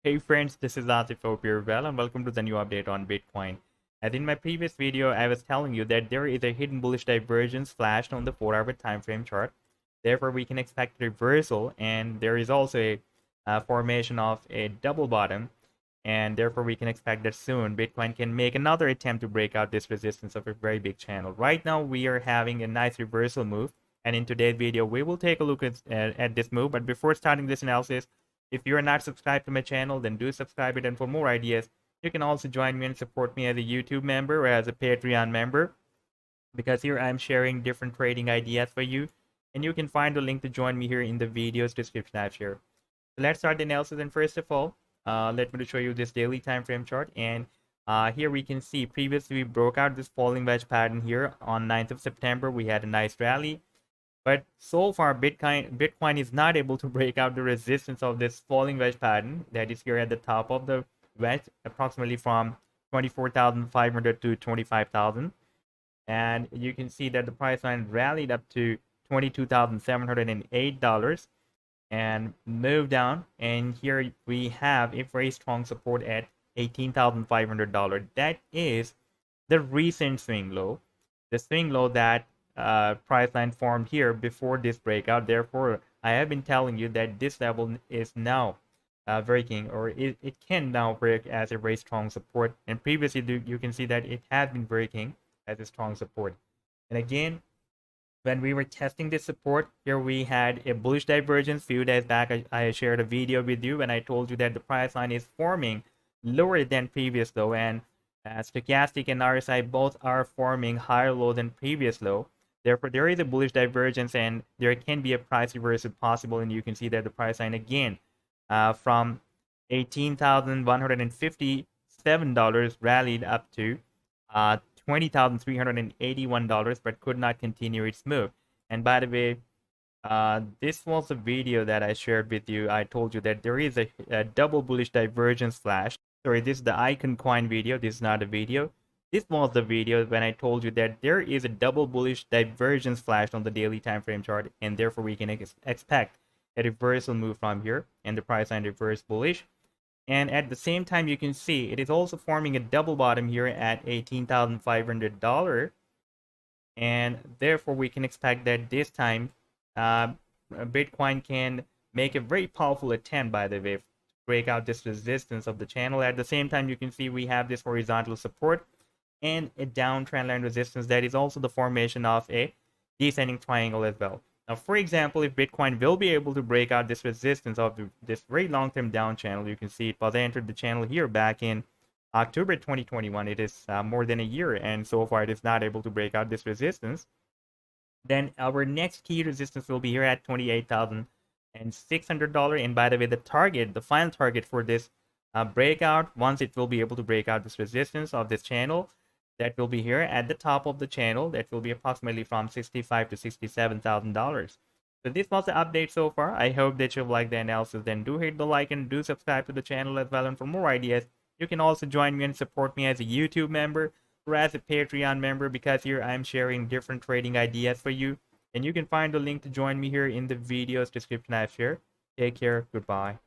Hey friends, this is Asif. Hope you're well and welcome to the new update on Bitcoin. As in my previous video, I was telling you that there is a hidden bullish divergence flashed on the 4-hour time frame chart. Therefore, we can expect reversal, and there is also a formation of a double bottom, and therefore we can expect that soon Bitcoin can make another attempt to break out this resistance of a very big channel. Right now, we are having a nice reversal move, and in today's video, we will take a look at this move. But before starting this analysis, if you are not subscribed to my channel, then do subscribe it. And for more ideas, you can also join me and support me as a YouTube member or as a Patreon member, because here I'm sharing different trading ideas for you. And you can find the link to join me here in the video's description I've shared. So let's start the analysis. And first of all, let me show you this daily time frame chart. And here we can see previously we broke out this falling wedge pattern here on 9th of September. We had a nice rally. But so far, Bitcoin is not able to break out the resistance of this falling wedge pattern that is here at the top of the wedge, approximately from 24,500 to 25,000. And you can see that the price line rallied up to $22,708 and moved down. And here we have a very strong support at $18,500. That is the recent swing low, the swing low that price line formed here before this breakout. Therefore, I have been telling you that this level is now breaking, or it can now break as a very strong support. And previously, you can see that it had been breaking as a strong support. And again, when we were testing this support, here we had a bullish divergence. Few days back, I shared a video with you when I told you that the price line is forming lower than previous low, and stochastic and RSI both are forming higher low than previous low. Therefore, there is a bullish divergence and there can be a price reversal possible. And you can see that the price line again from $18,157 rallied up to $20,381, but could not continue its move. And by the way, this was a video that I shared with you. I told you that there is a double bullish divergence flash. Sorry, this is the KuCoin video. This is not a video. This was the video when I told you that there is a double bullish divergence flash on the daily time frame chart, and therefore we can expect a reversal move from here, and the price line reverse bullish. And at the same time, you can see it is also forming a double bottom here at $18,500, and therefore we can expect that this time Bitcoin can make a very powerful attempt, by the way, to break out this resistance of the channel. At the same time, you can see we have this horizontal support and a down trendline resistance that is also the formation of a descending triangle as well. Now, for example, if Bitcoin will be able to break out this resistance of this very long-term down channel, you can see it was entered the channel here back in October 2021. It is more than a year, and so far it is not able to break out this resistance. Then our next key resistance will be here at $28,600. And by the way, the final target for this breakout, once it will be able to break out this resistance of this channel, that will be here at the top of the channel. That will be approximately from $65,000 to $67,000. So this was the update so far. I hope that you've liked the analysis. Then do hit the like and do subscribe to the channel as well. And for more ideas, you can also join me and support me as a YouTube member or as a Patreon member, because here I'm sharing different trading ideas for you. And you can find the link to join me here in the video's description I've shared. Take care. Goodbye.